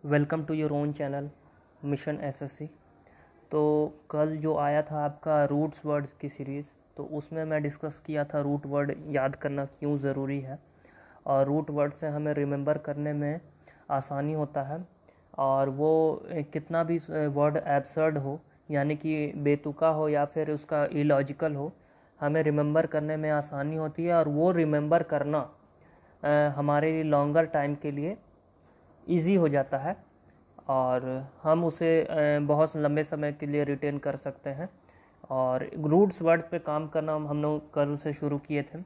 Welcome to your own channel mission SSC. तो कल जो आया था आपका रूट्स वर्ड्स की सीरीज़, तो उसमें मैं डिस्कस किया था रूट वर्ड याद करना क्यों ज़रूरी है और रूट वर्ड से हमें रिमेंबर करने में आसानी होता है। और वो कितना भी वर्ड एब्सर्ड हो, यानी कि बेतुका हो या फिर उसका इलॉजिकल हो, हमें रिमेंबर करने में आसानी होती है और वो रिमेंबर करना हमारे लॉन्गर टाइम के लिए इजी हो जाता है और हम उसे बहुत लंबे समय के लिए रिटेन कर सकते हैं। और रूट्स वर्ड पे काम करना हम लोग कल से शुरू किए थे।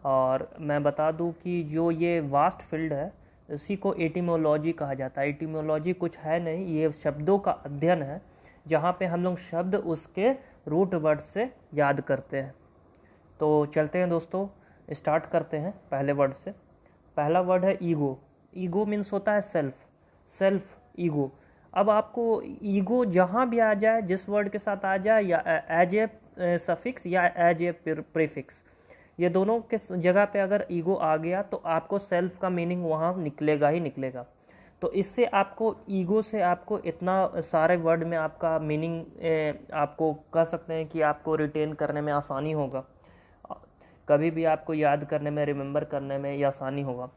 और मैं बता दूं कि जो ये वास्ट फील्ड है, इसी को एटिमोलॉजी कहा जाता है। एटिमोलॉजी कुछ है नहीं, ये शब्दों का अध्ययन है जहाँ पे हम लोग शब्द उसके रूट वर्ड से याद करते हैं। तो चलते हैं दोस्तों, स्टार्ट करते हैं पहले वर्ड से। पहला वर्ड है ईगो। ईगो मीन्स होता है सेल्फ ईगो। अब आपको ईगो जहाँ भी आ जाए, जिस वर्ड के साथ आ जाए, या एज ए सफिक्स या एज ए प्रीफिक्स, ये दोनों के जगह पे अगर ईगो आ गया तो आपको सेल्फ का मीनिंग वहाँ निकलेगा ही निकलेगा। तो इससे आपको ईगो से आपको इतना सारे वर्ड में आपका मीनिंग आपको कह सकते हैं कि आपको रिटेन करने में आसानी होगा, कभी भी आपको याद करने में, रिमेंबर करने में ये आसानी होगा।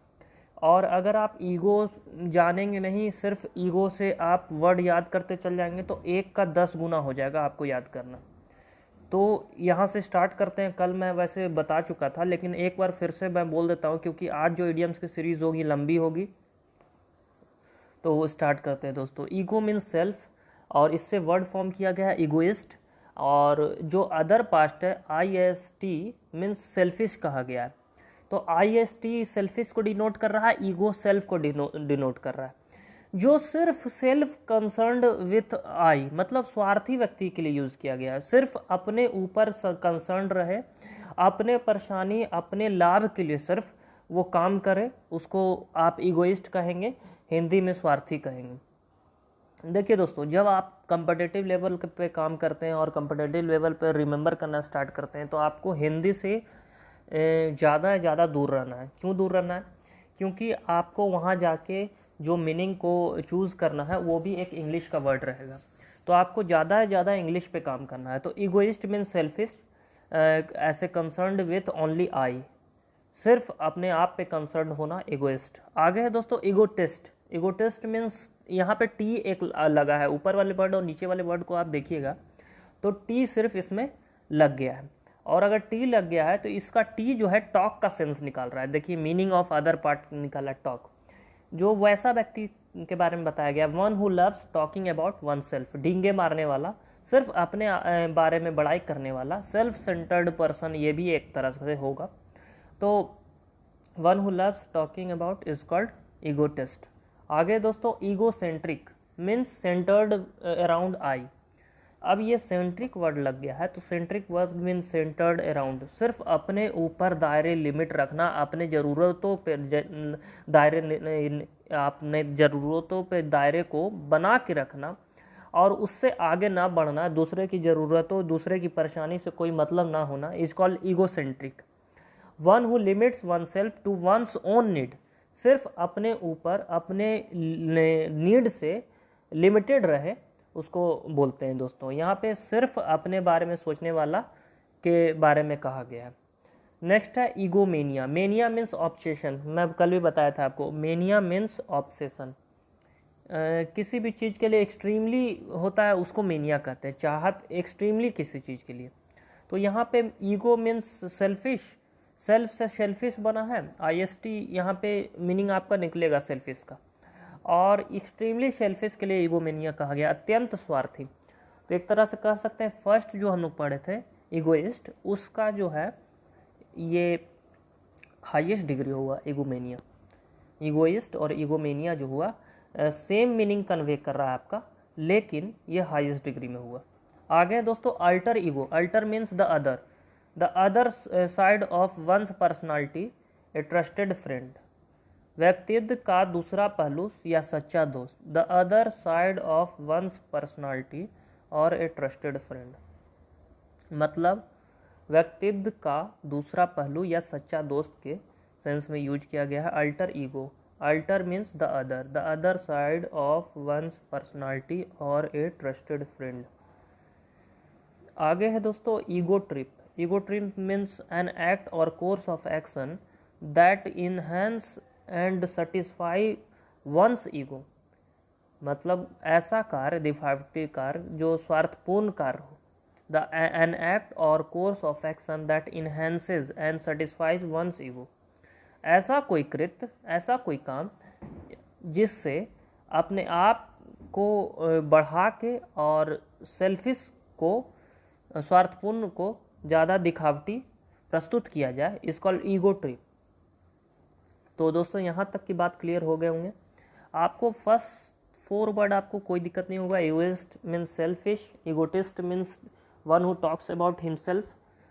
और अगर आप ईगो जानेंगे नहीं, सिर्फ ईगो से आप वर्ड याद करते चल जाएंगे तो 1 का 10 गुना हो जाएगा आपको याद करना। तो यहाँ से स्टार्ट करते हैं। कल मैं वैसे बता चुका था, लेकिन एक बार फिर से मैं बोल देता हूँ क्योंकि आज जो इडियम्स की सीरीज होगी लंबी होगी। तो वो स्टार्ट करते हैं दोस्तों। ईगो मीन्स सेल्फ, और इससे वर्ड फॉर्म किया गया है ईगोइस्ट। और जो अदर पास्ट है IST मीन्स सेल्फिश कहा गया है। तो IST सेल्फिश को डिनोट कर रहा है, ईगो सेल्फ को डिनोट कर रहा है। जो सिर्फ सेल्फ कंसर्न्ड विथ आई, मतलब स्वार्थी व्यक्ति के लिए यूज किया गया है। सिर्फ अपने ऊपर कंसर्न रहे, अपने परेशानी, अपने लाभ के लिए सिर्फ वो काम करे, उसको आप ईगोइस्ट कहेंगे, हिंदी में स्वार्थी कहेंगे। देखिए दोस्तों, जब आप कम्पिटिटिव लेवल पे काम करते हैं और कम्पिटिटिव लेवल पे रिमेंबर करना स्टार्ट करते हैं तो आपको हिंदी से ज़्यादा दूर रहना है। क्यों दूर रहना है? क्योंकि आपको वहाँ जाके जो मीनिंग को चूज़ करना है वो भी एक इंग्लिश का वर्ड रहेगा। तो आपको ज़्यादा से ज़्यादा इंग्लिश पे काम करना है। तो ईगोइस्ट मीन सेल्फिश, ऐसे कंसर्न्ड विथ ओनली आई, सिर्फ अपने आप पे कंसर्न होना, ईगोइस्ट। आगे है दोस्तों ईगोटिस्ट। ईगोटिस्ट मीन्स यहाँ पे टी एक लगा है, ऊपर वाले वर्ड और नीचे वाले वर्ड को आप देखिएगा तो टी सिर्फ इसमें लग गया है। और अगर टी लग गया है तो इसका टी जो है टॉक का सेंस निकाल रहा है। देखिए मीनिंग ऑफ अदर पार्ट निकाला टॉक, जो वैसा व्यक्ति के बारे में बताया गया, one who loves talking about oneself, डींगे मारने वाला, सिर्फ अपने बारे में बड़ाई करने वाला, सेल्फ सेंटर्ड पर्सन, ये भी एक तरह से होगा। तो one who loves talking about is called egotist. आगे दोस्तों ईगोसेंट्रिक मीन्स सेंटर्ड अराउंड आई। अब ये सेंट्रिक वर्ड लग गया है, तो centric word mean centred around, सिर्फ अपने ऊपर दायरे लिमिट रखना, अपने ज़रूरतों पे दायरे, अपने ज़रूरतों पे दायरे को बना के रखना और उससे आगे ना बढ़ना, दूसरे की ज़रूरतों, दूसरे की परेशानी से कोई मतलब ना होना, is called egocentric. One who limits oneself to one's own need, सिर्फ अपने ऊपर, अपने नीड से लिमिटेड रहे, उसको बोलते हैं दोस्तों। यहाँ पे सिर्फ अपने बारे में सोचने वाला के बारे में कहा गया है। नेक्स्ट है ईगोमेनिया। मेनिया मीन्स ऑब्सेशन, मैं कल भी बताया था आपको, मेनिया मीन्स ऑब्सेशन। किसी भी चीज़ के लिए एक्सट्रीमली होता है उसको मेनिया कहते हैं, चाहत एक्सट्रीमली किसी चीज़ के लिए। तो यहाँ पे ईगो मीन्स सेल्फिश, सेल्फ से सेल्फिश बना है, IST यहाँ पे मीनिंग आपका निकलेगा सेल्फिश का। और एक्सट्रीमली सेल्फिश के लिए ईगोमेनिया कहा गया, अत्यंत स्वार्थी। तो एक तरह से कह सकते हैं फर्स्ट जो हम लोग पढ़े थे ईगोइस्ट, उसका जो है ये हाईएस्ट डिग्री हुआ ईगोमेनिया। ईगोइस्ट और ईगोमेनिया जो हुआ सेम मीनिंग कन्वे कर रहा है आपका, लेकिन ये हाईएस्ट डिग्री में हुआ। आगे दोस्तों alter ego. Alter means the other side of one's personality, a trusted friend, व्यक्तित्व का दूसरा पहलू या सच्चा दोस्त, the other side of one's personality और ए ट्रस्टेड फ्रेंड, मतलब व्यक्तित्व का दूसरा पहलू या सच्चा दोस्त के सेंस में यूज किया गया है alter ego. Alter means the other side of one's personality और ए ट्रस्टेड फ्रेंड। आगे है दोस्तों ego trip. Ego trip means an act or course of action that enhance and satisfy one's ego. मतलब ऐसा कार्य, दिखावटी कार्य जो स्वार्थपूर्ण कार्य हो। The an act or course of action that enhances and satisfies one's ego. ऐसा कोई कृत्य, ऐसा कोई काम जिससे अपने आप को बढ़ा के और सेल्फिश को, स्वार्थपूर्ण को ज़्यादा दिखावटी प्रस्तुत किया जाए, इस कॉल्ड ईगो ट्रिप। तो दोस्तों यहाँ तक की बात क्लियर हो गए होंगे आपको। फर्स्ट 4 वर्ड आपको कोई दिक्कत नहीं होगा। Egoist means selfish, egotist means one who talks about himself,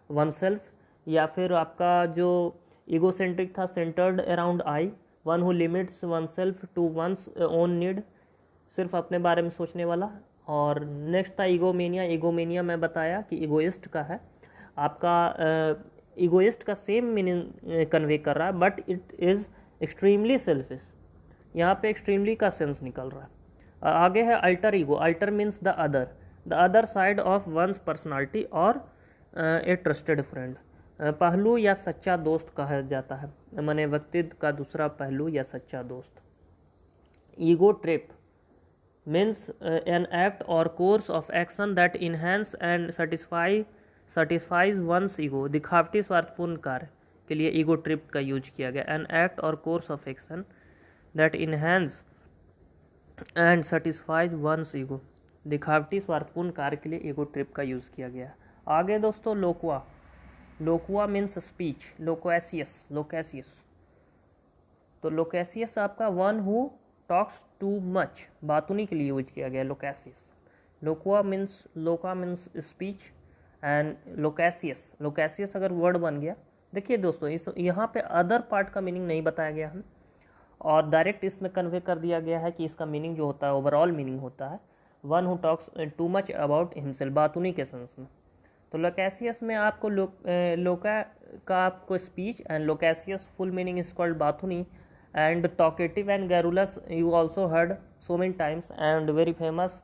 oneself, या फिर आपका जो इगोसेंट्रिक था, centred around I, one who limits oneself to one's own need, सिर्फ अपने बारे में सोचने वाला। और नेक्स्ट था ईगोमेनिया। ईगोमेनिया मैं बताया कि इगोइस्ट का है, आपका इगोइस्ट का सेम मीनिंग कन्वे कर रहा है, but it is extremely selfish. यहाँ पे एक्सट्रीमली का सेंस निकल रहा है। आगे है alter ego. Alter means the other side of one's personality और ए ट्रस्टेड फ्रेंड। पहलू या सच्चा दोस्त कहा जाता है, माने व्यक्तित्व का दूसरा पहलू या सच्चा दोस्त। Ego trip means an act or course of action that enhance and satisfies one's ego. दिखावटी स्वार्थपूर्ण कार्य के लिए ईगो ट्रिप का यूज किया गया। An act or course of action that enhance and satisfies one's ego. दिखावटी स्वार्थपूर्ण कार्य के लिए ईगो ट्रिप का यूज किया गया। आगे दोस्तों लोकुआ। लोकुआ मीन्स स्पीच, लोकेसियस। तो लोकेसियस आपका one who talks too much, बातूनी के लिए यूज किया गया loquacious. Loqua means, loqua means speech and loquacious अगर वर्ड बन गया। देखिए दोस्तों इस यहाँ पे अदर पार्ट का मीनिंग नहीं बताया गया है और डायरेक्ट इसमें कन्वे कर दिया गया है कि इसका मीनिंग जो होता है ओवरऑल मीनिंग होता है one who talks too much about himself, बातूनी के सेंस में। तो लोकेसियस में आपको लोका का आपको speech and loquacious full meaning is called बातूनी and talkative and garrulous you also heard so many times and very famous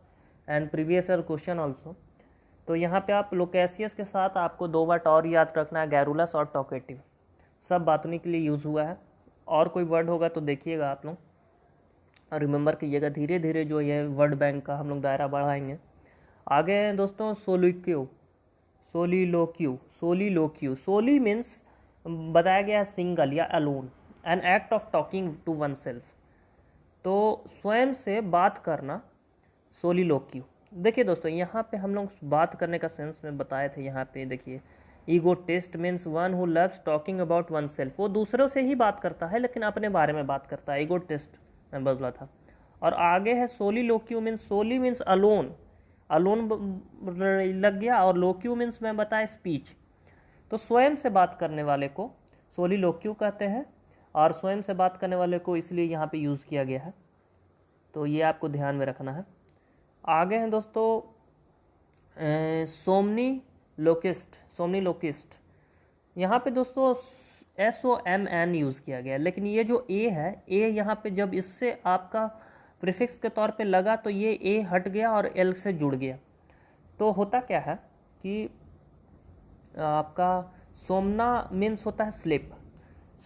and previous year question also. तो यहाँ पे आप लोकेसियस के साथ आपको 2 बार और याद रखना है, गैरुलस और टॉकेटिव, सब बातूनी के लिए यूज़ हुआ है। और कोई वर्ड होगा तो देखिएगा आप लोग और रिमेंबर कीजिएगा। धीरे धीरे जो ये वर्ड बैंक का हम लोग दायरा बढ़ाएंगे। आगे हैं दोस्तों सोलिलोक्यू। सोली मीन्स बताया गया है सिंगल या alone, an act of talking to oneself. तो स्वयं से बात करना, सोलिलोक्यू। देखिए दोस्तों यहाँ पे हम लोग बात करने का सेंस में बताए थे। यहाँ पे देखिए egotist means one who loves talking about one self. वो दूसरों से ही बात करता है लेकिन अपने बारे में बात करता है, ईगोटिस्ट मैं बोला था। और आगे है soliloquy means, soli means alone लग गया, और लोक्यू मीन्स मैं बताया स्पीच। तो स्वयं से बात करने वाले को सोलिलोक्यू कहते हैं और स्वयं से बात करने वाले को इसलिए यहाँ पे यूज़ किया गया है। तो ये आपको ध्यान में रखना है। आगे हैं दोस्तों सोमनीलोकिस्ट। यहाँ पे दोस्तों SOMN यूज़ किया गया, लेकिन ये जो ए है, ए यहाँ पे जब इससे आपका प्रीफिक्स के तौर पे लगा तो ये ए हट गया और एल से जुड़ गया। तो होता क्या है कि आपका सोमना मीन्स होता है स्लिप,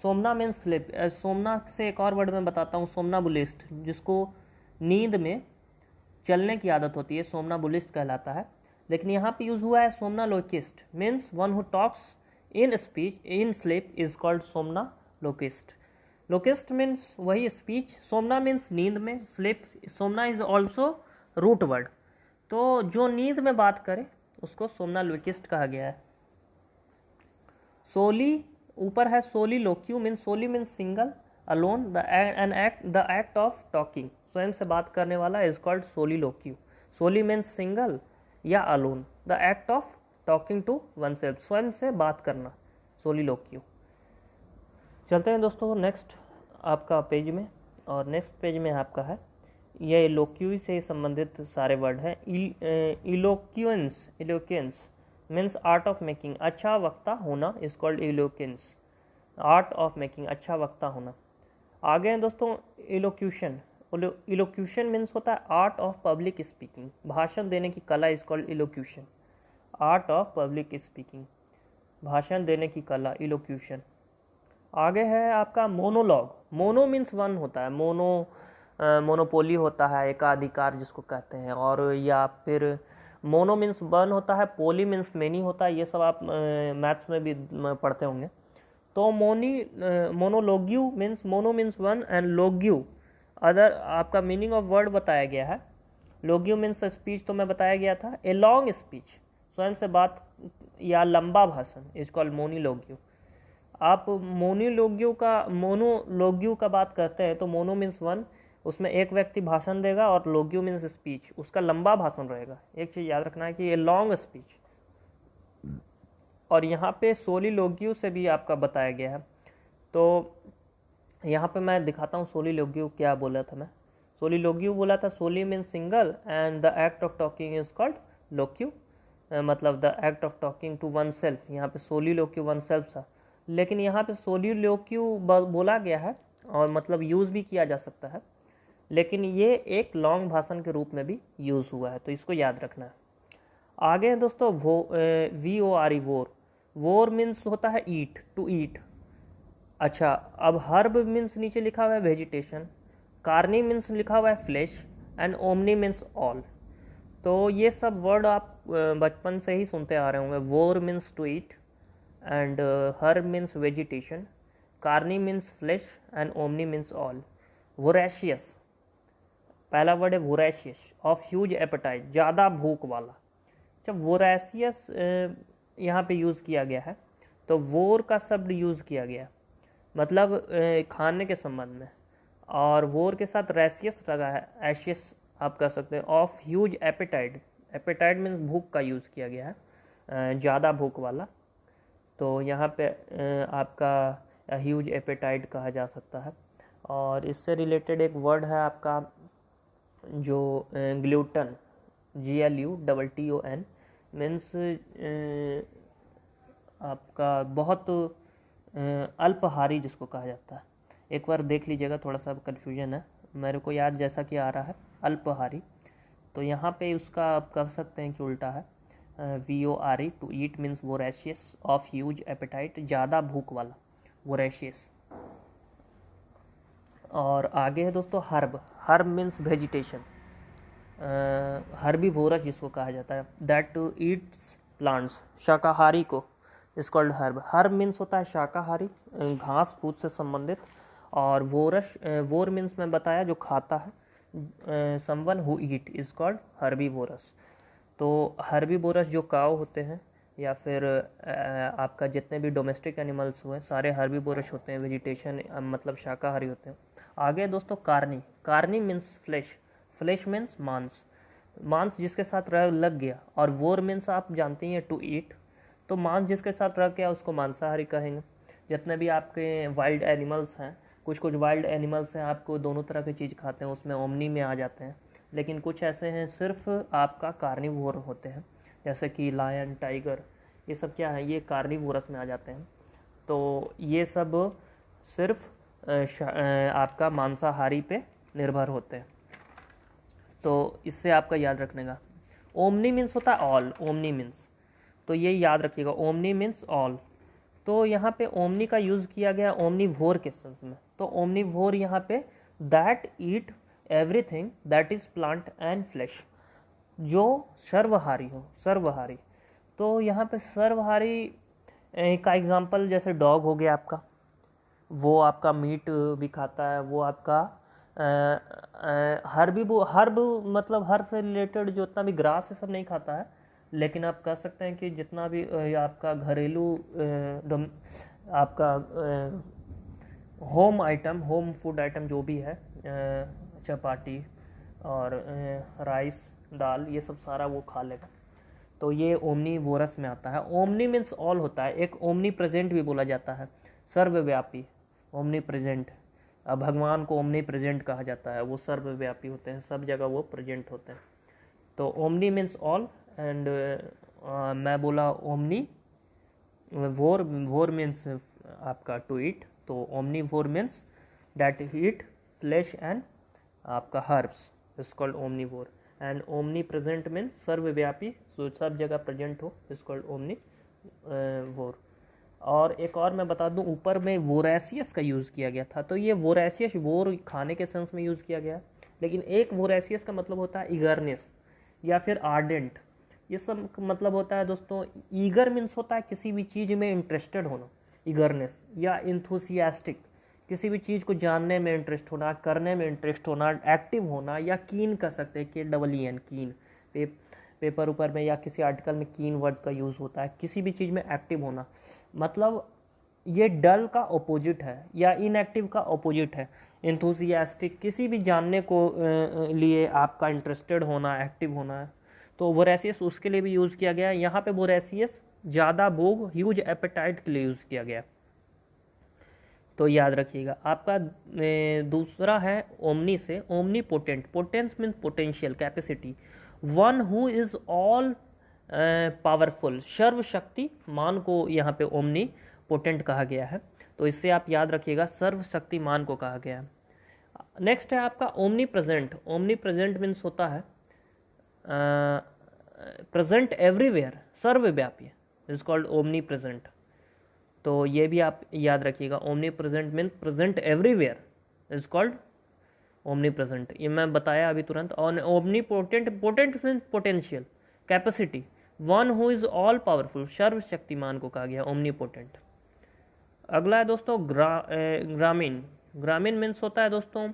सोमना मीन्स स्लिप। सोमना से एक और वर्ड मैं बताता हूँ, सोमनाबुलिस्ट, जिसको नींद में चलने की आदत होती है, सोमनाबुलिस्ट कहलाता है। लेकिन यहाँ पे यूज़ हुआ है somniloquist means one who talks in speech in sleep is called somniloquist. Loquist means वही स्पीच, सोमना मीन्स नींद में, स्लीप, सोमना इज ऑल्सो रूट वर्ड। तो जो नींद में बात करे उसको सोमनालोकिस्ट कहा गया है। सोली ऊपर है soliloquy means, soli means single, alone, the act of talking, स्वयं से बात करने वाला is called soliloquy. Soli means single या alone, the act of talking to oneself, स्वयं से बात करना, सोलिलोक्यू। चलते हैं दोस्तों नेक्स्ट आपका पेज में, और नेक्स्ट पेज में आपका है ये लोक्यू से संबंधित सारे वर्ड हैं। Eloquence means art of making, अच्छा वक्ता होना is called eloquence, art of making, अच्छा वक्ता होना। आगे हैं दोस्तों इलोक्यूशन। इलोक्यूशन मीन्स होता है आर्ट ऑफ पब्लिक स्पीकिंग, भाषण देने की कला is called elocution. Art of public speaking, भाषण देने की कला, इलोक्यूशन। आगे है आपका मोनोलॉग। मोनो मीन्स वन होता है, मोनोपोली होता है, एकाधिकार जिसको कहते हैं, और या फिर मोनो मीन्स वन होता है, पोली मीन्स मेनी होता है। ये सब आप मैथ्स में भी पढ़ते होंगे। तो monologue means, mono means one and logue other, आपका मीनिंग ऑफ वर्ड बताया गया है। लोग्यू मीन्स स्पीच, तो मैं बताया गया था। ए लॉन्ग स्पीच, स्वयं से बात या लंबा भाषण, इज कॉल्ड मोनिलोग्यू। आप मोनोलोग्यू का बात करते हैं तो मोनो मीन्स वन, उसमें एक व्यक्ति भाषण देगा, और लोग्यू मीन्स स्पीच, उसका लंबा भाषण रहेगा। एक चीज़ याद रखना है कि ये लॉन्ग स्पीच। और यहाँ पे सोलिलोग्यू से भी आपका बताया गया है। तो यहाँ पे मैं दिखाता हूँ सोलिलोग्यू क्या बोला था मैं। सोलिलोग्यू बोला था, soli means single and the act of talking is called loquy, मतलब the act of talking to oneself. यहाँ पे सोलिलोक्यू वन सेल्फ था, लेकिन यहाँ पे सोलिलोक्यू बोला गया है और मतलब यूज़ भी किया जा सकता है, लेकिन ये एक लॉन्ग भाषण के रूप में भी यूज़ हुआ है, तो इसको याद रखना है। आगे है दोस्तों VORE, वोर। वोर मीन्स होता है ईट, टू ईट। अच्छा, अब हर्ब मीन्स नीचे लिखा हुआ है वेजिटेशन, कार्नी मीन्स लिखा हुआ है flesh, and omni means all. तो ये सब वर्ड आप बचपन से ही सुनते आ रहे होंगे। Vore means to eat, and herb means vegetation, carni means flesh, and omni means all. Voracious, पहला वर्ड है वोरेशियस, ऑफ ह्यूज एपेटाइट, ज़्यादा भूख वाला। जब वोरेशियस यहाँ पे यूज़ किया गया है, तो वोर का शब्द यूज़ किया गया, मतलब खाने के संबंध में, और वोर के साथ रेशियस लगा है, एशियस आप कह सकते हैं, of huge appetite. Appetite means भूख का यूज़ किया गया है, ज़्यादा भूख वाला। तो यहाँ पे आपका ह्यूज एपेटाइट कहा जा सकता है। और इससे रिलेटेड एक वर्ड है आपका जो ग्लूटन, GLUTTON मीन्स आपका बहुत अल्पहारी जिसको कहा जाता है। एक बार देख लीजिएगा, थोड़ा सा कन्फ्यूजन है, मेरे को याद जैसा कि आ रहा है अल्पहारी। तो यहाँ पे उसका आप कर सकते हैं कि उल्टा है, VORE, to eat means voracious, of huge appetite, ज़्यादा भूख वाला, वोरेशियस। और आगे है दोस्तों herb. Herb means vegetation, herbivorous जिसको कहा जाता है, दैट ईट्स प्लांट्स, शाकाहारी को is called herb. Herb means होता है शाकाहारी, घास फूस से संबंधित। और वोर मीन्स मैं बताया जो खाता है, someone who eat is called herbivorous. तो हर्बीवोरस जो काव होते हैं, या फिर आपका जितने भी डोमेस्टिक एनिमल्स हुए, सारे हर्बीवोरस होते हैं, वेजिटेशन मतलब शाकाहारी होते हैं। आगे दोस्तों carni. Carni means flesh, flesh means मांस, मांस जिसके साथ लग गया। और वोर मीन्स आप जानते हैं टू ईट, तो मांस जिसके साथ रह गया उसको मांसाहारी कहेंगे। जितने भी आपके वाइल्ड एनिमल्स हैं, कुछ वाइल्ड एनिमल्स हैं आपको दोनों तरह की चीज़ खाते हैं, उसमें ओमनी में आ जाते हैं, लेकिन कुछ ऐसे हैं सिर्फ आपका कार्निवोर होते हैं, जैसे कि लायन, टाइगर, ये सब क्या है, ये कार्निवोरस में आ जाते हैं। तो ये सब सिर्फ आपका मांसाहारी पे निर्भर होते हैं। तो इससे आपका याद रखने का, ओमनी मीन्स होता है ऑल, ओमनी मीन्स, तो ये याद रखिएगा, ओमनी मीन्स ऑल। तो यहाँ पे ओमनी का यूज़ किया गया ओमनीवोर के सेंस में। तो ओमनीवोर यहाँ पे that eat everything that is plant and flash, जो सर्वहारी हो, सर्वहारी। तो यहाँ पे सर्वहारी का एग्जांपल जैसे डॉग हो गया आपका, वो आपका मीट भी खाता है, वो आपका हर्ब मतलब हर्ब से रिलेटेड जो उतना भी ग्रास ये सब नहीं खाता है, लेकिन आप कह सकते हैं कि जितना भी आपका घरेलू आपका home item, home food item जो भी है, चपाती और राइस, दाल, ये सब सारा वो खा लेगा। तो ये ओमनीवोरस में आता है। ओमनी मीन्स ऑल होता है, एक ओमनी प्रेजेंट भी बोला जाता है, सर्वव्यापी, ओमनी प्रेजेंट। भगवान को ओमनी प्रेजेंट कहा जाता है, वो सर्वव्यापी होते हैं, सब जगह वो प्रेजेंट होते हैं। तो ओमनी मीन्स ऑल, एंड मैं बोला ओमनी वोर, वोर मीन्स आपका टू ईट, तो ओमनी वोर means that eat flesh and आपका herbs is called omnivore. And omnipresent means सर्वव्यापी, so सब जगह प्रेजेंट हो, is called omnivore. और एक और मैं बता दूं, ऊपर में वोरेसियस का यूज़ किया गया था, तो ये वोरेसियस वोर खाने के सेंस में यूज़ किया गया, लेकिन एक वोरेसियस का मतलब होता है ईगरनेस या फिर आर्डेंट, ये सब मतलब होता है दोस्तों। ईगर मीन्स होता है किसी भी चीज़ में इंटरेस्टेड होना, ईगरनेस, या इंथुसियास्टिक, किसी भी चीज़ को जानने में इंटरेस्ट होना, करने में इंटरेस्ट होना, एक्टिव होना, या कीन कर सकते हैं, KEEN, कीन, पेपर ऊपर में या किसी आर्टिकल में कीन वर्ड्स का यूज़ होता है, किसी भी चीज़ में एक्टिव होना, मतलब ये डल का ऑपोजिट है या इनएक्टिव का ऑपोजिट है। इंथुसियास्टिक, किसी भी जानने को लिए आपका इंटरेस्टेड होना, एक्टिव होना है, तो वोरेसियस उसके लिए भी यूज़ किया गया। यहाँ पे वोरेसियस ज़्यादा भोग, ह्यूज एपेटाइट के लिए यूज़ किया गया, तो याद रखिएगा। आपका दूसरा है ओमनी से, omni potent. Potence means potential, capacity. One who is all powerful, सर्वशक्तिमान को यहाँ पे ओमनी पोटेंट कहा गया है, तो इससे आप याद रखिएगा, सर्वशक्तिमान को कहा गया है। नेक्स्ट है आपका omni present. Omni present means होता है प्रेजेंट एवरीवेयर, सर्वव्यापी, इज कॉल्ड ओमनी प्रेजेंट, तो ये भी आप याद रखिएगा। Omni present means present everywhere, is called omni present, ये मैं बताया अभी तुरंत। और omni potent, potent means potential, capacity. One who is all powerful, सर्वशक्तिमान को कहा गया ओमनी पोटेंट। अगला है दोस्तों ग्रामीण। ग्रामीण मीन्स होता है दोस्तों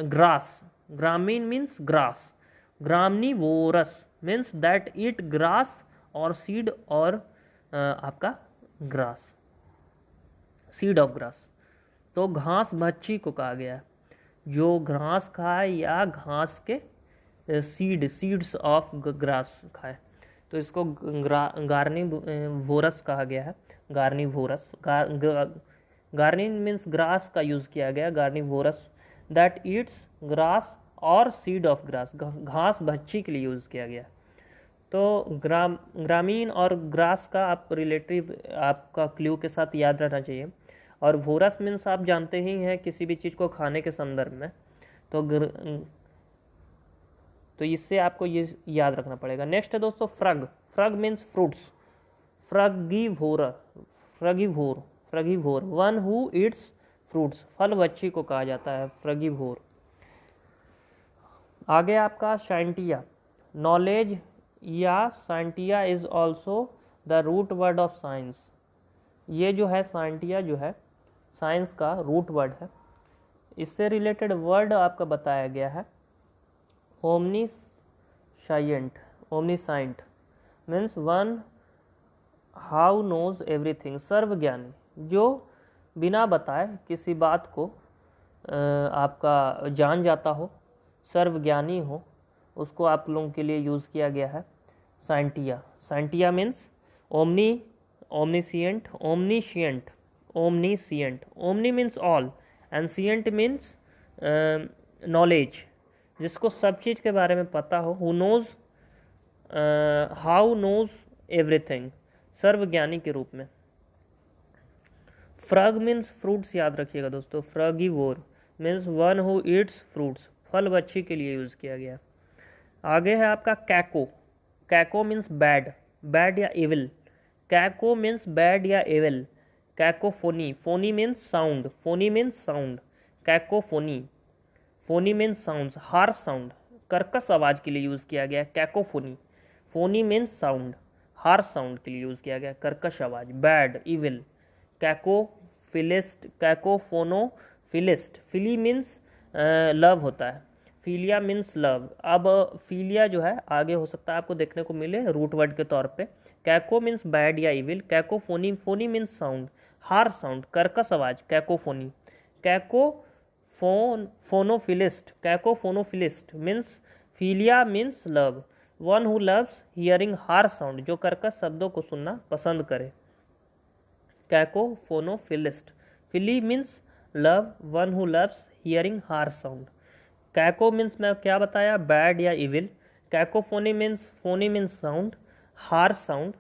ग्रास। ग्रामीण means grass. Graminivorous means that eat grass और सीड, और आपका ग्रास, सीड ऑफ ग्रास, तो घास भक्षी को कहा गया है, जो घास खाए या घास के सीड्स ऑफ ग्रास खाए, तो इसको गार्निवोरस कहा गया है। गार्निवोरस, गार्निन मीन्स ग्रास का यूज़ किया गया, गार्निवोरस दैट ईट्स ग्रास और सीड ऑफ ग्रास, घास भक्षी के लिए यूज़ किया गया। तो ग्रामीण और ग्रास का आप रिलेटिव आपका क्ल्यू के साथ याद रहना चाहिए। और वोरस मीन्स आप जानते ही हैं, किसी भी चीज़ को खाने के संदर्भ में, तो इससे आपको ये याद रखना पड़ेगा। नेक्स्ट है दोस्तों frug. Frug means fruits. Frugivore, frugivore, frugivore, one who eats fruits, फल भक्षी को कहा जाता है फ्रगीवोर। आगे आपका साइंटिया। नॉलेज या scientia is also the root word of science. ये जो है साइंटिया जो है साइंस का रूट वर्ड है। इससे रिलेटेड वर्ड आपका बताया गया है omniscient. Omniscient means one how knows everything, सर्वज्ञानी, जो बिना बताए किसी बात को आपका जान जाता हो, सर्वज्ञानी हो, उसको आप लोगों के लिए यूज़ किया गया है scientia. Scientia means omni, omniscient, omniscient, omniscient. Omni means all and scient means knowledge, जिसको सब चीज़ के बारे में पता हो, who knows, how knows everything, सर्वज्ञानी के रूप में। फ्रग मीन्स फ्रूट्स, याद रखिएगा दोस्तों। Frugivore means one who eats fruits, फल भक्षी के लिए यूज़ किया गया। आगे है आपका caco. Caco means bad, bad या इविल। कैको मीन्स बैड या evil. Cacophony, phony means sound, phony means sound, cacophony, phony means sound, harsh sound, कर्कश आवाज के लिए यूज़ किया गया cacophony. Phony means sound, harsh sound के लिए यूज़ किया गया, कर्कश आवाज, bad, evil. Cacophilist, cacophonophilist, phili means love होता है, फिलिया मीन्स लव। अब फिलिया जो है आगे हो सकता है आपको देखने को मिले रूट वर्ड के तौर पे। कैको मीन्स बैड या evil, cacophony, phony means sound, harsh sound, कर्कश आवाज, cacophony. Cacophonophilist, cacophonophilist means philia means love, one who loves hearing harsh sound, जो कर्कश शब्दों को सुनना पसंद करे, cacophonophilist. Phili means love, one who loves hearing harsh sound. Caco means मैं क्या बताया, बैड या evil. Cacophony means, phony means sound, harsh sound,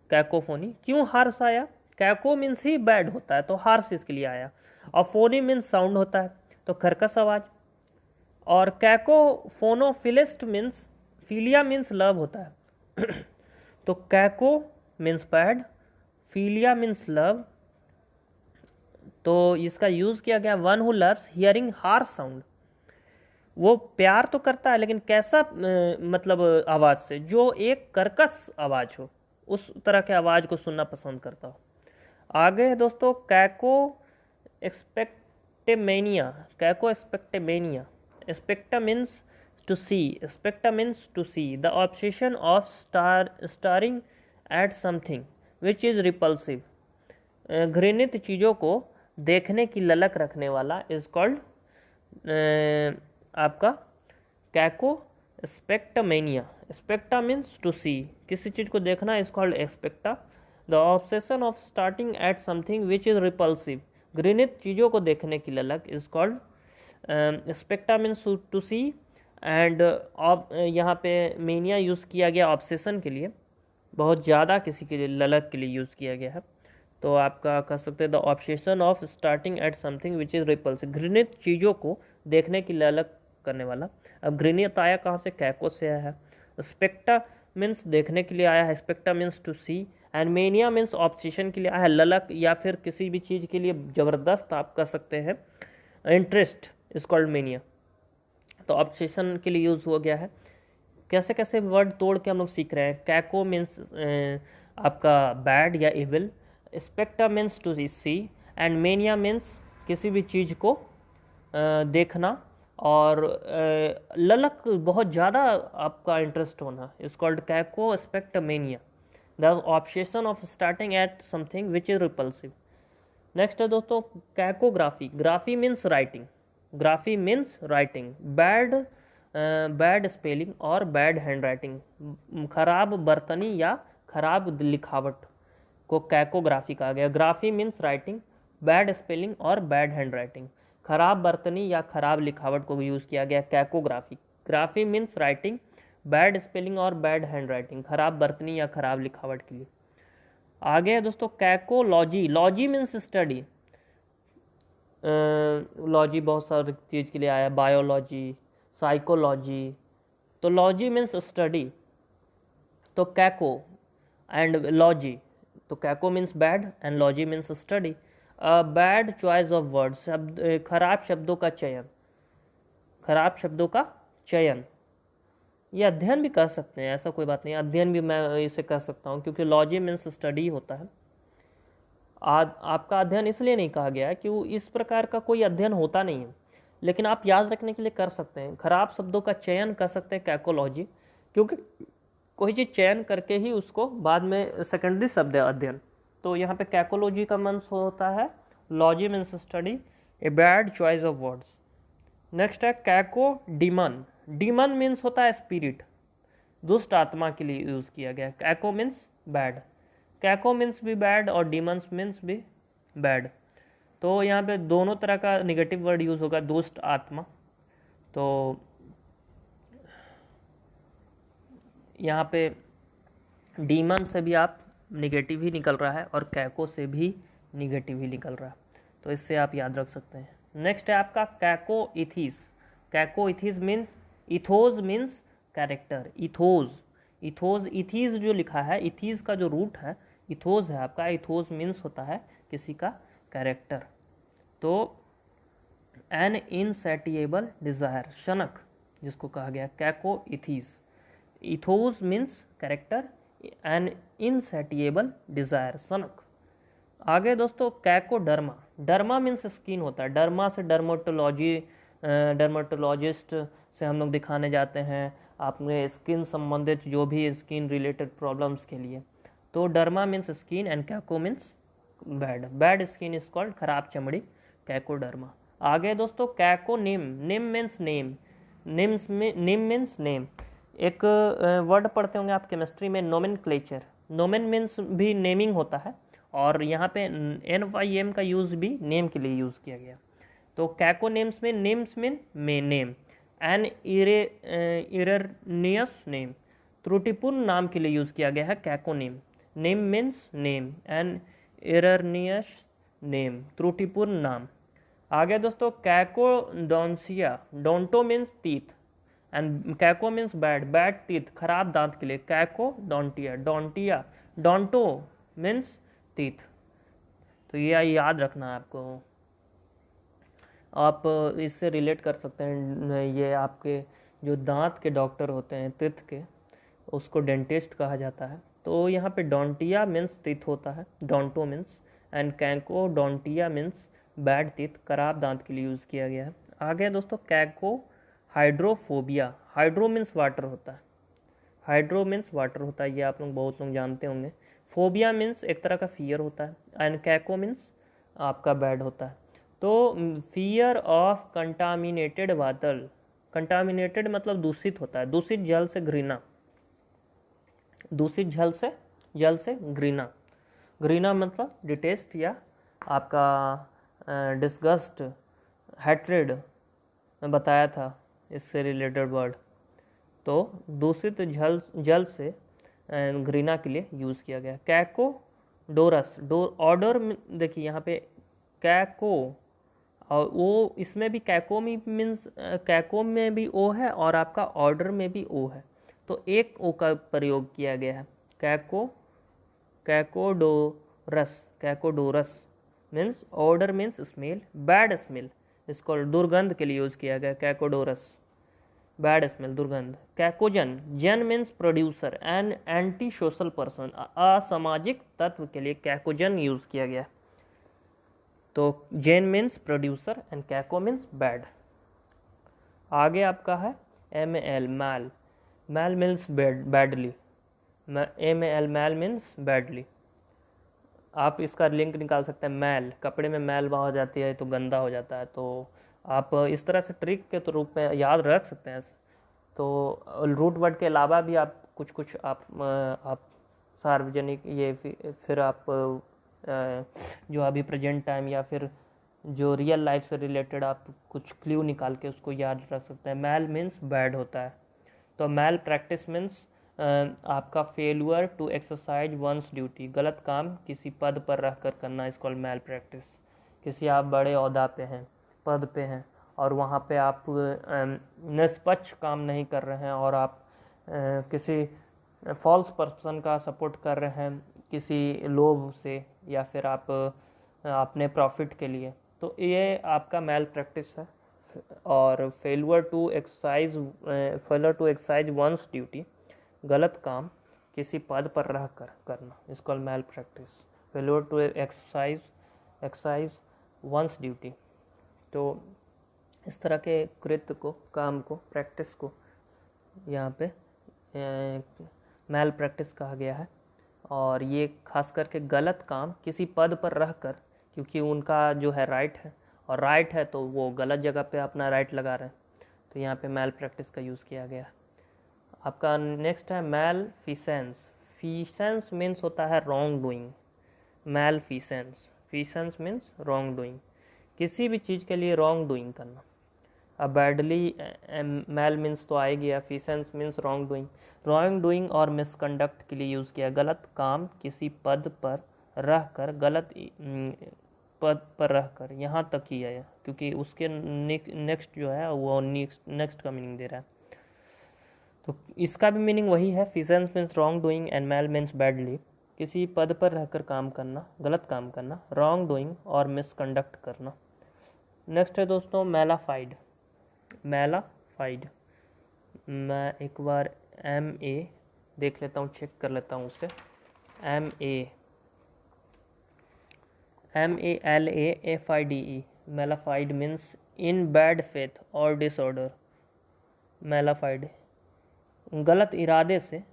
cacophony. क्यों हार्श आया, कैको मीन्स ही बैड होता है तो हार्श इसके लिए आया। और फोनी मीन्स साउंड होता है, तो कर्कश आवाज। और cacophonophilist means, philia means love होता है तो caco means bad, philia means love. तो इसका यूज किया गया one who loves hearing harsh sound, वो प्यार तो करता है लेकिन कैसा मतलब आवाज से, जो एक कर्कश आवाज हो, उस तरह के आवाज को सुनना पसंद करता हो। आगे है दोस्तों caco expectamania. Caco expectamania, expecta means to see, expecta means to see, the obsession of staring at something which is repulsive, घृणित चीज़ों को देखने की ललक रखने वाला इज कॉल्ड आपका कैको एक्सपेक्टमेनिया। एक्सपेक्टा मीन्स टू सी, किसी चीज़ को देखना is called expecta. The obsession of starting at something which is repulsive, घृणित चीज़ों को देखने की ललक is called expecta means to see. And यहाँ पे मेनिया यूज़ किया गया ऑब्सेशन के लिए, बहुत ज़्यादा किसी के लिए ललक के लिए यूज़ किया गया है। तो आपका कह सकते हैं the obsession of starting at something which is repulsive, घृणित चीज़ों को देखने की ललक करने वाला। अब घृणित आया कहाँ से, कैको से आया है। स्पेक्टा मीन्स देखने के लिए आया है, specta means to see, and mania means obsession के लिए आया है, ललक या फिर किसी भी चीज़ के लिए ज़बरदस्त आप कह सकते हैं इंटरेस्ट इज कॉल्ड मेनिया। तो ऑब्सेशन के लिए यूज़ हो गया है। कैसे कैसे वर्ड तोड़ के हम लोग सीख रहे हैं। कैको मीन्स आपका बैड या evil, specta means to see, and mania means किसी भी चीज़ को देखना और ललक बहुत ज़्यादा आपका इंटरेस्ट होना is called caco spectamania, the obsession of starting at something which is repulsive. Next है दोस्तों cacography. Graphy means writing, graphy means writing, bad spelling और बैड हैंड राइटिंग, खराब बर्तनी या खराब लिखावट को कैकोग्राफी कहा गया। Graphy means writing, bad spelling और बैड हैंड राइटिंग, खराब बर्तनी या खराब लिखावट को यूज़ किया गया cacography. Graphy means writing, bad spelling और बैड हैंड राइटिंग, खराब बर्तनी या खराब लिखावट के लिए। आगे है दोस्तों cacology. Logy means study, logy बहुत सारी चीज़ के लिए आया, बायोलॉजी, साइकोलॉजी। तो लॉजी मीन्स स्टडी, तो कैको एंड लॉजी, तो caco means bad and logy means study. Bad choice of words, शब्द खराब शब्दों का चयन, खराब शब्दों का चयन, ये अध्ययन भी कर सकते हैं, ऐसा कोई बात नहीं, अध्ययन भी मैं इसे कह सकता हूँ क्योंकि लॉजी मीन्स स्टडी होता है। आपका अध्ययन इसलिए नहीं कहा गया है कि वो इस प्रकार का कोई अध्ययन होता नहीं है, लेकिन आप याद रखने के लिए कर सकते हैं। खराब शब्दों का चयन कर सकते हैं कैकोलॉजी, क्योंकि कोई चीज़ चयन करके ही उसको बाद में सेकेंडरी शब्द है अध्ययन। तो यहाँ पे कैकोलॉजी का मीन्स होता है, logy means study, a bad choice of words. Next है कैको डीमन। डीमन मीन्स होता है स्पिरिट, दुष्ट आत्मा के लिए यूज़ किया गया। कैको मीन्स बैड, कैको मीन्स भी बैड और डीमंस मीन्स भी बैड। तो यहाँ पे दोनों तरह का निगेटिव वर्ड यूज़ होगा, दुष्ट आत्मा। तो यहाँ पे डीमन से भी आप निगेटिव ही निकल रहा है और कैको से भी निगेटिव ही निकल रहा है, तो इससे आप याद रख सकते हैं। नेक्स्ट है आपका cacoethes. Cacoethes means, ethos means character, ethos, ethos, ethes जो लिखा है, इथीस का जो रूट है इथोज है आपका, इथोज मीन्स होता है किसी का कैरेक्टर। तो एन इनसैटिएबल डिज़ायर, शनक जिसको कहा गया cacoethes. Ethos means character, an insatiable desire, सनक। आगे दोस्तों कैकोडर्मा। डर्मा मीन्स स्किन होता है, डर्मा से डर्मेटोलॉजी, डर्मेटोलॉजिस्ट से हम लोग दिखाने जाते हैं आपने स्किन संबंधित जो भी स्किन रिलेटेड प्रॉब्लम्स के लिए। तो derma means skin and caco means bad, bad skin is called, खराब चमड़ी, कैकोडर्मा। आगे दोस्तों caconym. Nym means name, nym means name. एक वर्ड पढ़ते होंगे आप केमिस्ट्री में, नोमेनक्लेचर। नोमेन मीन्स भी नेमिंग होता है और यहाँ पे NYM का यूज़ भी नेम के लिए यूज़ किया गया। तो कैकोनेम्स में, names mean name, an erroneous name, त्रुटिपूर्ण नाम के लिए यूज़ किया गया है caconym. Name means name, an erroneous name, त्रुटिपूर्ण नाम। आ गया दोस्तों cacodontia. Donto means teeth and caco means bad, bad teeth, खराब दांत के लिए कैकोडोंटिया। डोंटिया, डोंटो मीन्स टीथ। तो ये याद रखना है आपको। आप इससे रिलेट कर सकते हैं, ये आपके जो दांत के डॉक्टर होते हैं टीथ के, उसको डेंटिस्ट कहा जाता है। तो यहाँ पे डोंटिया मीन्स टीथ होता है, donto means, and cacodontia means bad teeth, खराब दांत के लिए यूज़ किया गया है। आगे दोस्तों कैको हाइड्रोफोबिया। हाइड्रो मीन्स वाटर होता है, हाइड्रो मीन्स वाटर होता है, ये आप लोग बहुत लोग जानते होंगे। फोबिया मीन्स एक तरह का फियर होता है, एंड कैको मीन्स आपका बैड होता है। तो fear of contaminated water, contaminated मतलब दूषित होता है, दूषित जल से घृणा, दूषित जल से घृणा, घृणा मतलब डिटेस्ट या आपका डिस्गस्ट, हैट्रेड मैं बताया था इससे रिलेटेड वर्ड। तो दूषित जल से घृणा के लिए यूज़ किया गया। कैकोडोरस, ऑर्डर देखिए यहाँ पे कैको, और वो इसमें भी कैको में मीन्स कैको में भी ओ है और आपका ऑर्डर में भी ओ है, तो एक ओ का प्रयोग किया गया है। Cacodorous, cacodorous means odour means smell, bad smell, इसको दुर्गंध के लिए यूज़ किया गया कैकोडोरस, बैड स्मेल, दुर्गंध। Cacogen, gen means producer and antisocial person, असामाजिक तत्व के लिए कैकोजन यूज़ किया गया। तो gen means producer and caco means bad. आगे आपका है MAL, mal, mal means badly, MAL mal means badly. आप इसका लिंक निकाल सकते हैं, मैल, कपड़े में मैल हो जाती है तो गंदा हो जाता है, तो आप इस तरह से ट्रिक के रूप में याद रख सकते हैं। तो रूट वर्ड के अलावा भी आप कुछ आप सार्वजनिक ये फिर आप जो अभी प्रेजेंट टाइम या फिर जो रियल लाइफ से रिलेटेड आप कुछ क्ल्यू निकाल के उसको याद रख सकते हैं। मैल मीन्स बैड होता है। तो मैल प्रैक्टिस मीन्स आपका failure to exercise one's duty, गलत काम किसी पद पर रह कर करना, इस कॉल्ड मैल प्रैक्टिस। किसी आप बड़े ओहदा पे हैं, पद पे हैं, और वहाँ पे आप निष्पक्ष काम नहीं कर रहे हैं और आप किसी फॉल्स पर्सन का सपोर्ट कर रहे हैं किसी लोभ से, या फिर आप अपने प्रॉफिट के लिए, तो ये आपका मैल प्रैक्टिस है। और failure to exercise one's duty, गलत काम किसी पद पर रह कर करना, is called malpractice. Failure to exercise one's duty, तो इस तरह के कृत्य को, काम को, प्रैक्टिस को यहाँ पे मैल प्रैक्टिस कहा गया है। और ये खास करके गलत काम किसी पद पर रहकर, क्योंकि उनका जो है राइट है, और राइट है तो वो गलत जगह पे अपना राइट लगा रहे हैं, तो यहाँ पे मैल प्रैक्टिस का यूज़ किया गया। आपका नेक्स्ट है मैल फिसेंस। फिसेंस मीन्स होता है रॉन्ग डूइंग, मैल फिसेंस, फिसेंस मीन्स रॉन्ग डूइंग, किसी भी चीज़ के लिए रॉन्ग डूइंग करना। अब बैडली मैल मीन्स तो आएगी, एफिशिएंस मीन्स रॉन्ग डूइंग और मिसकंडक्ट के लिए यूज़ किया। गलत काम किसी पद पर रह कर, गलत पद पर रह कर, यहाँ तक ही है, क्योंकि उसके नेक्स्ट जो है वो नेक्स्ट का मीनिंग दे रहा है, तो इसका भी मीनिंग वही है। Feasance means wrongdoing and mal means badly, किसी पद पर रहकर काम करना, गलत काम करना, रॉन्ग डूइंग और मिसकंडक्ट करना। नेक्स्ट है दोस्तों मैलाफाइड। मैलाफाइड, मैं एक बार MA देख लेता हूँ, चेक कर लेता हूँ उससे। MALAFIDE, mala fide means in bad faith और डिसऑर्डर। मैलाफाइड, गलत इरादे से,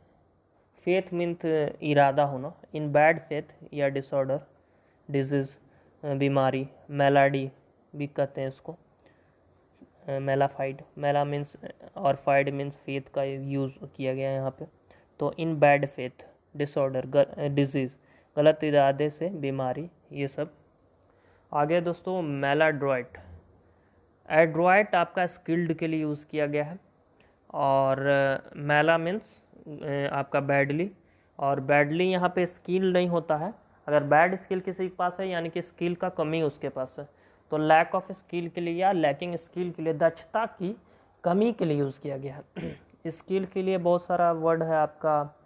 फेथ मीन्स इरादा होना, इन बैड फेथ या डिसऑर्डर, डिजीज, बीमारी, मेलाडी भी कहते हैं इसको, मैलाफाइड। मैला मीन्स और फाइड मीन्स फेथ का यूज़ किया गया है यहाँ पे। तो in bad faith, disorder, disease, गलत इरादे से, बीमारी, ये सब। आगे दोस्तों मैलाड्रॉइट। एड्रॉइट आपका स्किल्ड के लिए यूज़ किया गया है, और मैला मीन्स आपका बैडली, और बैडली यहाँ पे स्किल नहीं होता है। अगर बैड स्किल किसी के पास है यानी कि स्किल का कमी उसके पास है, तो लैक ऑफ स्किल के लिए या लैकिंग स्किल के लिए, दक्षता की कमी के लिए यूज़ किया गया है। स्किल के लिए बहुत सारा वर्ड है आपका,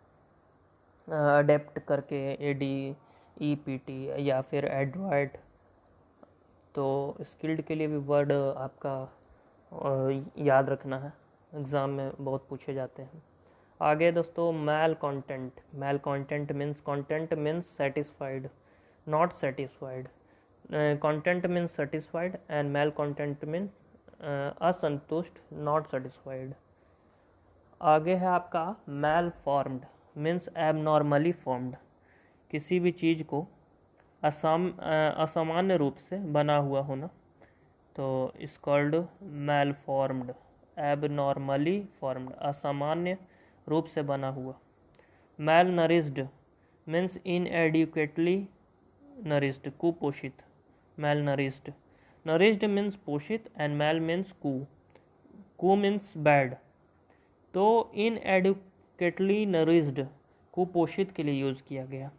अडेप्ट करके ADEPT या फिर एडवाइड। तो स्किल्ड के लिए भी वर्ड आपका याद रखना है, एग्ज़ाम में बहुत पूछे जाते हैं। आगे दोस्तों, malcontent. Malcontent means satisfied, not satisfied. Content means satisfied and malcontent mean असंतुष्ट, नॉट सेटिस्फाइड। आगे है आपका malformed means abnormally formed, किसी भी चीज़ को असामान्य रूप से बना हुआ होना, तो is called malformed, abnormally formed, असामान्य रूप से बना हुआ। Malnourished means inadequately nourished, कुपोषित, मैल नरिश्ड। नरिश्ड मीन्स पोषित एंड मैल मीन्स कु मीन्स बैड। तो इनएडिक्वेटली नरिश्ड, कुपोषित के लिए यूज़ किया गया।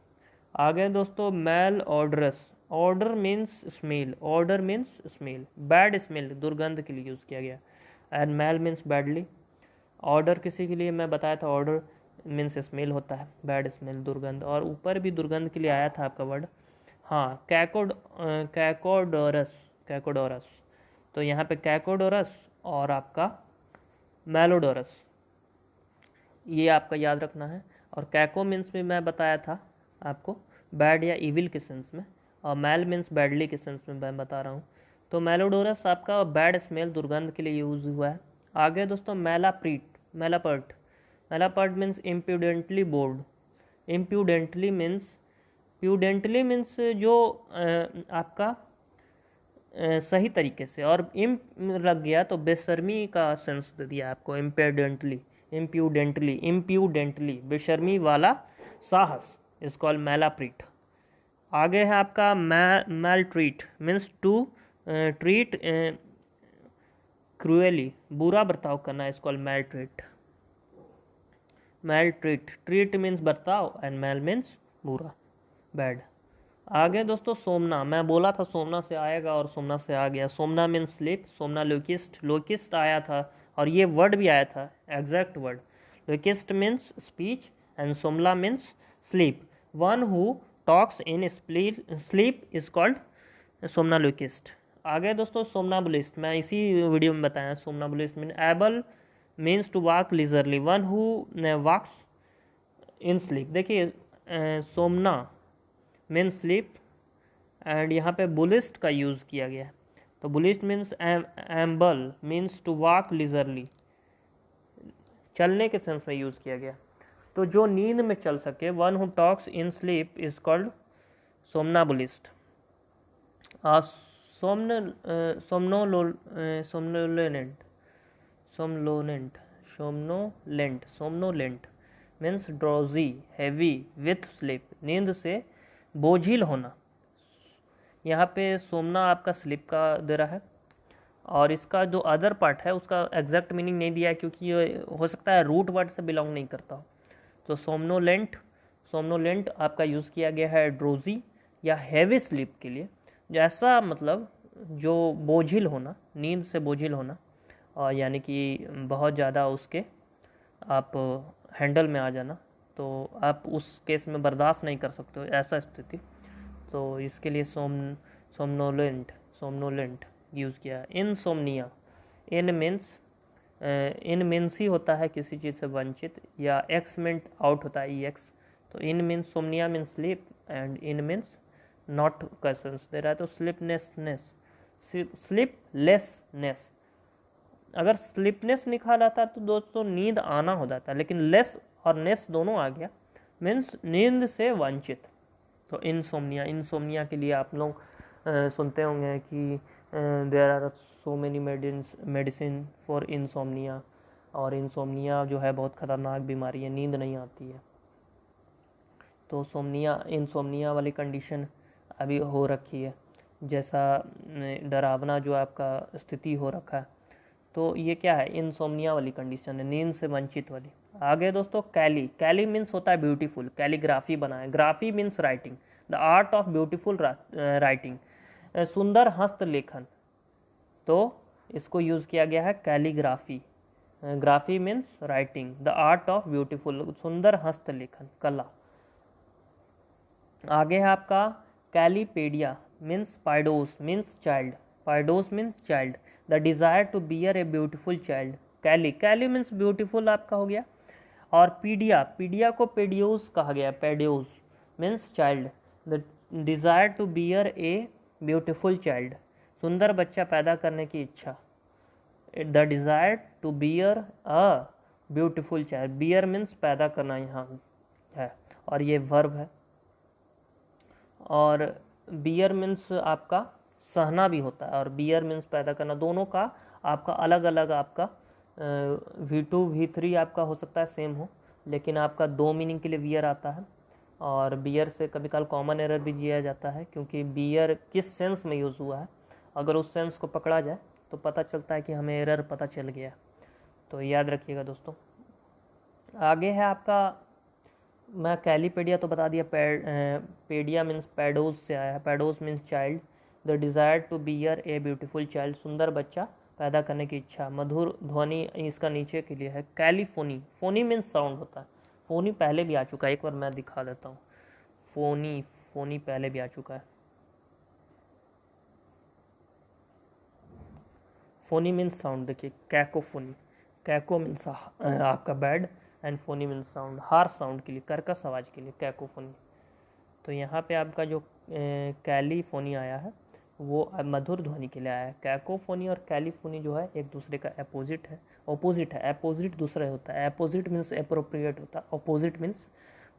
आगे दोस्तों, malodorous. Odour means smell, odour means smell, bad smell, दुर्गंध के लिए यूज़ किया गया। And mal means badly. Odour किसी के लिए मैं बताया था, ऑर्डर मीन्स स्मेल होता है, बैड स्मेल, दुर्गंध। और ऊपर भी दुर्गंध के लिए आया था आपका वर्ड, हाँ, कैकोडोरस, कैकोडोरस। तो यहाँ पे कैकोडोरस और आपका मेलोडोरस, ये आपका याद रखना है। और कैको मीन्स भी मैं बताया था आपको, बैड या इविल के सेंस में, और मैल मीन्स बैडली के सेंस में मैं बता रहा हूँ। तो मेलोडोरस आपका बैड स्मेल, दुर्गंध के लिए यूज़ हुआ है। आगे दोस्तों, मेलापर्ट। मेलापर्ट मीन्स इम्प्यूडेंटली बोल्ड। इम्प्यूडेंटली मीन्स जो आपका सही तरीके से, और इम्प लग गया तो बेशर्मी का सेंस दे दिया आपको, इम्प्यूडेंटली बेशर्मी वाला साहस, इज कॉल्ड मेलाप्रीट। आगे है आपका maltreat means to treat cruelly, बुरा बर्ताव करना, is called maltreat. Maltreat, treat means बर्ताव एंड मैल मीन्स बुरा, बैड। आगे दोस्तों, सोमना। मैं बोला था सोमना से आएगा और सोमना से आ गया। सोमना मीन्स स्लीप, सोमना लोकिस्ट, लोकिस्ट आया था और ये वर्ड भी आया था, exact word. Loquist means speech and somna means sleep. One who talks in sleep is called somniloquist. आगे दोस्तों, सोमनाबुलिस्ट, मैं इसी वीडियो में बताया। Somnambulist mean ambul means to walk leisurely, one who walks in sleep. देखिए, somna means sleep and यहाँ पे बुलिस्ट का यूज़ किया गया है। तो bulist means ambul means to walk leisurely, चलने के सेंस में यूज़ किया गया। तो जो नींद में चल सके, one who talks in sleep is called somnambulist. Somnolent means drowsy, heavy with sleep, नींद से बोझिल होना। यहाँ पे सोमना आपका स्लीप का दे रहा है, और इसका जो अदर पार्ट है उसका एग्जैक्ट मीनिंग नहीं दिया है, क्योंकि ये हो सकता है रूट वर्ड से बिलोंग नहीं करता हो। तो सोमनोलेंट आपका यूज़ किया गया है ड्रोजी या हैवी स्लीप के लिए, जैसा मतलब जो बोझिल होना, नींद से बोझिल होना, और यानी कि बहुत ज़्यादा उसके आप हैंडल में आ जाना, तो आप उस केस में बर्दाश्त नहीं कर सकते हो, ऐसा स्थिति। तो इसके लिए सोमनोलेंट यूज़ किया। इनसोमनिया, इन मीन्स ही होता है किसी चीज़ से वंचित, या एक्स मीन्स आउट होता है, EX। तो in means somnia means sleep and in means not का सेंस दे रहा है। तो स्लीपलेसनेस, अगर स्लीपनेस निकाला था तो दोस्तों नींद आना हो जाता है, लेकिन लेस और नेस दोनों आ गया, मीन्स नींद से वंचित। तो इंसोमनिया के लिए आप लोग सुनते होंगे कि there are so many medicine for insomnia, और इंसोमनिया जो है बहुत ख़तरनाक बीमारी है, नींद नहीं आती है। तो इंसोमनिया वाली कंडीशन अभी हो रखी है, जैसा डरावना जो आपका स्थिति हो रखा है। तो ये क्या है, इंसोमनिया वाली कंडीशन है, नींद से वंचित वाली। आगे दोस्तों, कैली मीन्स होता है ब्यूटीफुल, कैलीग्राफी बनाए, graphy means writing, the art of beautiful writing. सुंदर हस्तलेखन, तो इसको यूज़ किया गया है calligraphy. Graphy means writing, the art of beautiful, सुंदर हस्तलेखन, कला। आगे है आपका callipaedia means paidos means child, paidos means child, the desire to bear a beautiful child. Calli, calli means beautiful आपका हो गया। और पीडिया, पीडिया को पेडियोस कहा गया, paedios means child, the desire to bear a beautiful child, सुंदर बच्चा पैदा करने की इच्छा। The desire to bear a beautiful child, bear means पैदा करना यहाँ है, और ये वर्ब है। और बियर मीन्स आपका सहना भी होता है, और बियर मीन्स पैदा करना, दोनों का आपका अलग अलग आपका V2 V3 आपका हो सकता है सेम हो, लेकिन आपका दो मीनिंग के लिए बियर आता है। और बियर से कभी कभार कॉमन एरर भी दिया जाता है, क्योंकि बियर किस सेंस में यूज़ हुआ है, अगर उस सेंस को पकड़ा जाए तो पता चलता है कि हमें एरर पता चल गया। तो याद रखिएगा दोस्तों। आगे है आपका, मैं कैलीपेडिया तो बता दिया, पेडिया मीन्स पैडोज से आया है, paidos means child, the desire to bear a beautiful child, सुंदर बच्चा पैदा करने की इच्छा। मधुर ध्वनि इसका नीचे के लिए है। कैलीफोनी, फोनी मीन्स साउंड होता है, फोनी पहले भी आ चुका है, एक बार मैं दिखा देता हूँ। फोनी, फोनी पहले भी आ चुका है। फोनी मीन्स साउंड, देखिए कैकोफोनी, कैको मीन्स आपका bad, and Fani means sound, harsh sound के लिए, कर्कश आवाज़ के लिए कैकोफोनी। तो यहाँ पे आपका जो कैलीफोनी आया है वो मधुर ध्वनि के लिए आया है। कैकोफोनी और कैलीफोनी जो है एक दूसरे का अपोजिट है, अपोजिट है, अपोजिट दूसरा होता है, अपोजिट मीन्स अप्रोप्रिएट होता है, अपोजिट मीन्स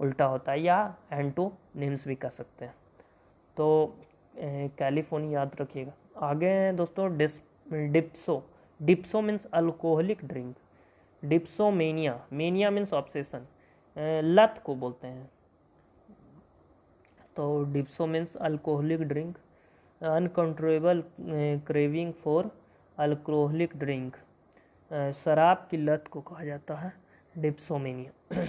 उल्टा होता है, या एंटोनिम्स भी कह सकते हैं। तो कैलीफोनी याद रखिएगा। आगे दोस्तों dipso, dipso means alcoholic drink, dipsomania, mania means obsession, लत को बोलते हैं। तो dipso means alcoholic drink, uncontrollable craving for alcoholic drink, शराब की लत को कहा जाता है डिप्सोमेनिया।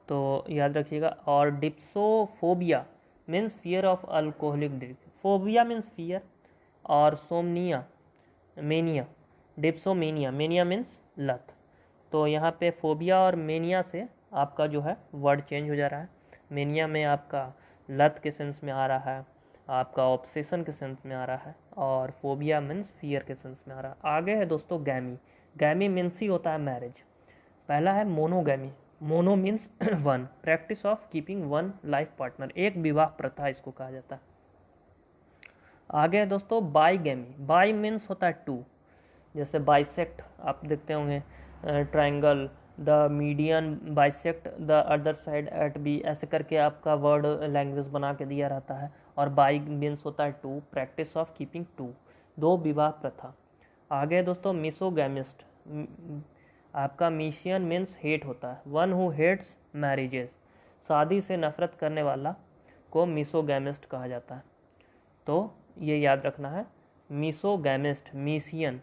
तो याद रखिएगा। और dipsophobia means fear of alcoholic drink, phobia means fear, और somnia mania, dipsomania, mania means लत। तो यहाँ पे फोबिया और मेनिया से आपका जो है वर्ड चेंज हो जा रहा है। मेनिया में आपका लत के सेंस में आ रहा है, आपका ऑब्सेशन के सेंस में आ रहा है, और फोबिया मीन्स फियर के सेंस में आ रहा है। आगे है दोस्तों गैमी, गैमी मीन्स ही होता है मैरिज। पहला है monogamy, mono means one, practice of keeping one life partner, एक विवाह प्रथा इसको कहा जाता है। आगे है दोस्तों बाईगैमी, बाई मीन्स होता है टू, जैसे बाइसेक्ट आप देखते होंगे, triangle, the median bisect the other side at B, ऐसे करके आपका वर्ड लैंग्वेज बना के दिया रहता है। और बाई मीन्स होता है two, practice of keeping two, दो विवाह प्रथा। आगे दोस्तों मिसोगैमिस्ट, आपका मिशियन मीन्स हेट होता है, वन हु हेट्स मैरिजेस, शादी से नफरत करने वाला को मिसोगैमिस्ट कहा जाता है। तो ये याद रखना है, misogamist, misien,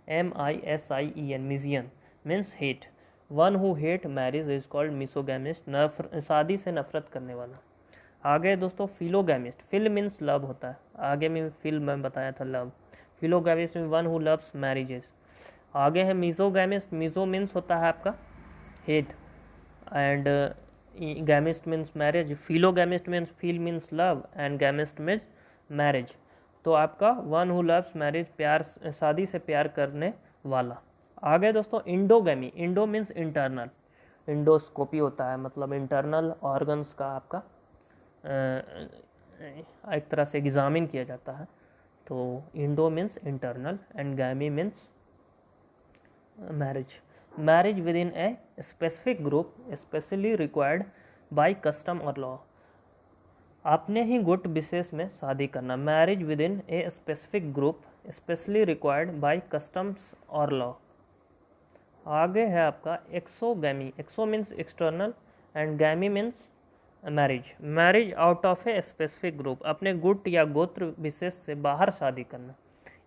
MISIEN, misien means hate, one who hate marriage is called misogamist, शादी से नफरत करने वाला। आगे दोस्तों फिलोगैमिस्ट, फिल मीन्स लव होता है, आगे में फिल मैं बताया था love, philogamist one who loves marriages. आगे है मिसोगैमिस्ट, मिसो मीन्स होता है आपका hate, and gamist means marriage, philogamist means phil means love, and gamist means marriage. तो आपका वन हु लव्स मैरिज, प्यार, शादी से प्यार करने वाला। आगे दोस्तों इंडोगैमी, इंडो मीन्स इंटरनल, इंडोस्कोपी होता है, मतलब इंटरनल ऑर्गन्स का आपका एक तरह से एग्जामिन किया जाता है। तो endo means internal, and gamy means marriage, marriage within a specific group specially required by custom और लॉ, अपने ही गुट विशेष में शादी करना, marriage within a specific group specially required by customs और लॉ। आगे है आपका exogamy, exo means external, and gamy means marriage, marriage out of a specific group, अपने गुट या गोत्र विशेष से बाहर शादी करना,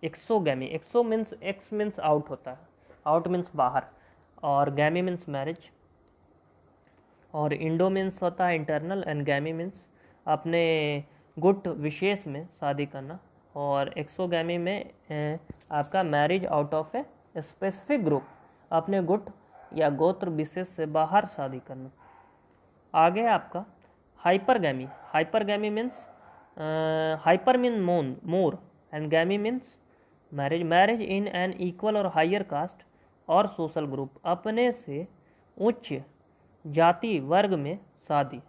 exogamy. Exo means x means out होता है, आउट मीन्स बाहर, और गैमी मीन्स मैरिज, और इंडो मीन्स होता है इंटरनल, एंड गैमी मीन्स अपने गुट विशेष में शादी करना, और एक्सोगैमी में आपका marriage out of a specific group, अपने गुट या गोत्र विशेष से बाहर शादी करना। आगे आपका hypergamy. Hypergamy means hyper mean more and gamy means marriage. Marriage in an equal और हायर कास्ट और सोशल ग्रुप, अपने से उच्च जाति वर्ग में शादी,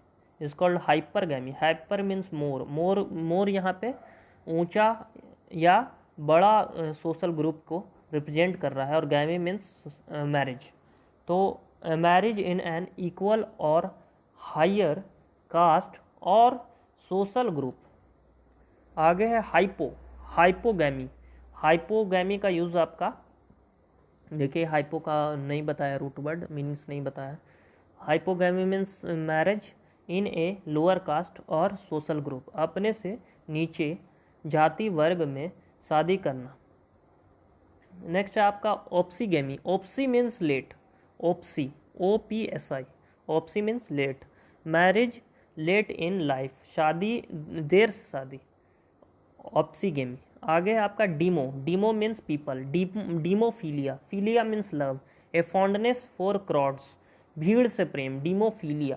is called hypergamy. Hyper means more, more यहाँ पे ऊंचा या बड़ा सोशल ग्रुप को रिप्रेजेंट कर रहा है, और गैमी मीन्स मैरिज। तो मैरिज इन एन इक्वल और हायर कास्ट और सोशल ग्रुप। आगे है हाइपोगैमी। हाइपोगैमी का यूज़ आपका देखिए, हाइपो का नहीं बताया, रूट वर्ड मीनिंग्स नहीं बताया। Hypogamy means marriage in a lower caste और सोशल ग्रुप, अपने से नीचे जाति वर्ग में शादी करना। नेक्स्ट है आपका opsigamy. Opsi means late, opsi OPSI, opsi means late, marriage late in life, शादी देर से शादी, ओप्सीगैमी। आगे आपका demo means people, demophilia, philia means love, a fondness for crowds, भीड़ से प्रेम, demophilia,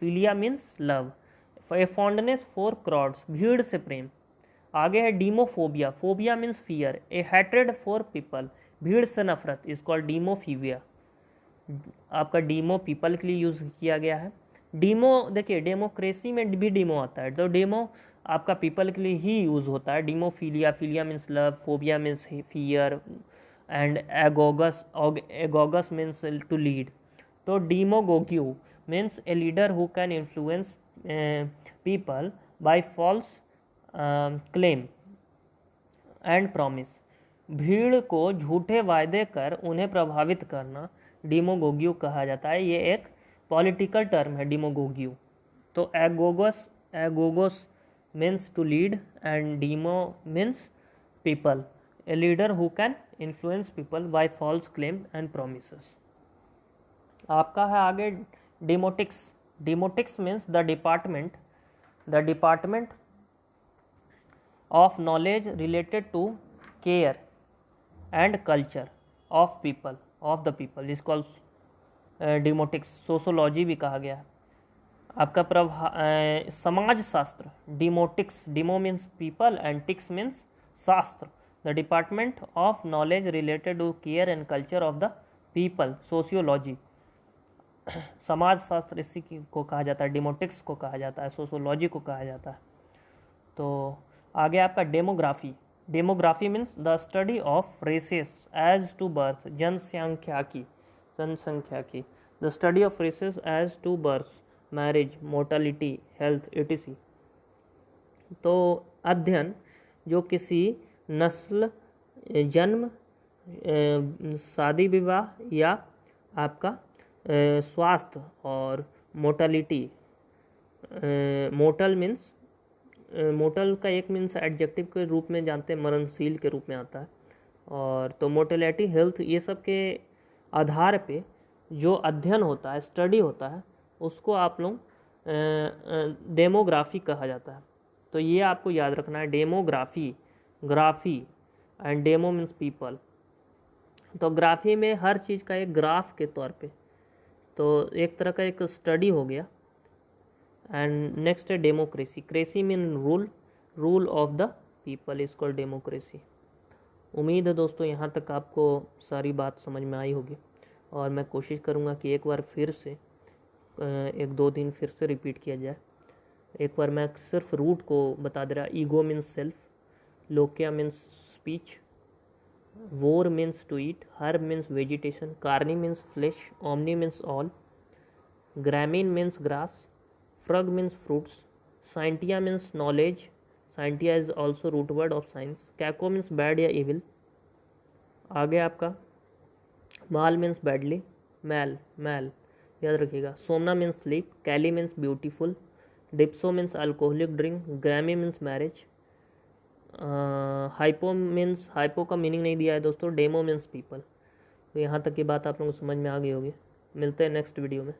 philia means love, a fondness for crowds, भीड़ से प्रेम। आगे है demophobia. Phobia means fear, a hatred for people, भीड़ से नफरत, इज कॉल्ड डीमोफीबिया। आपका डीमो पीपल के लिए यूज किया गया है। डीमो देखिए, डेमोक्रेसी में भी डीमो आता है, तो डेमो आपका पीपल के लिए ही यूज होता है। Demophilia, philia means love, phobia means fear, and agogos means to lead. तो demagogue means a leader who can influence people by false claim and promise, भीड़ को झूठे वायदे कर उन्हें प्रभावित करना डीमोगोगियो कहा जाता है। ये एक पॉलिटिकल टर्म है डीमोगोगियो। तो agogos means to lead and demo means people, a leader who can influence people by false claim and promises. आपका है आगे demotics. Demotics means the department of knowledge related to care and culture of the people is called demotics. Sociology भी कहा गया है। आपका समाज शास्त्र, demotics, demo means people and tics means शास्त्र, the department of knowledge related to care and culture of the people, sociology. समाज शास्त्र इसी को कहा जाता है, डिमोटिक्स को कहा जाता है, सोशियोलॉजी को कहा जाता है। तो आगे आपका demography. Demography means the study of races as to birth, जनसंख्याकी, the study of races as to birth, marriage, mortality, health, etc। तो अध्ययन जो किसी नस्ल, जन्म, शादी विवाह या आपका स्वास्थ्य और मोर्टेलिटी। मोर्टल मीन्स, मोर्टल का एक मीन्स एडजेक्टिव के रूप में जानते हैं, मरणशील के रूप में आता है। और तो मोर्टेलिटी, हेल्थ, ये सब के आधार पे जो अध्ययन होता है, स्टडी होता है, उसको आप लोग डेमोग्राफी कहा जाता है। तो ये आपको याद रखना है, demography, graphy and demo means people. तो ग्राफी में हर चीज़ का एक ग्राफ के तौर पे, तो एक तरह का एक स्टडी हो गया। एंड नेक्स्ट है democracy. Cracy mean rule of the people is called democracy. उम्मीद है दोस्तों यहाँ तक आपको सारी बात समझ में आई होगी, और मैं कोशिश करूँगा कि एक बार फिर से 1-2 दिन फिर से रिपीट किया जाए। एक बार मैं सिर्फ रूट को बता दे रहा। Ego means self, loquia means speech, vore means to eat, herb means vegetation, carni means flesh, omni means all, gramin means grass, frug means fruits, scientia means knowledge, scientia is also root word of science, caco means bad या evil. आगे आपका mal means badly, mal याद रखिएगा। Somna means sleep, calli means beautiful, dipso means alcoholic drink, gamy means marriage, hypo का meaning नहीं दिया है दोस्तों, डेमो मीन्स पीपल। तो यहाँ तक की बात आप लोगों को समझ में आ गई होगी। मिलते हैं नेक्स्ट वीडियो में।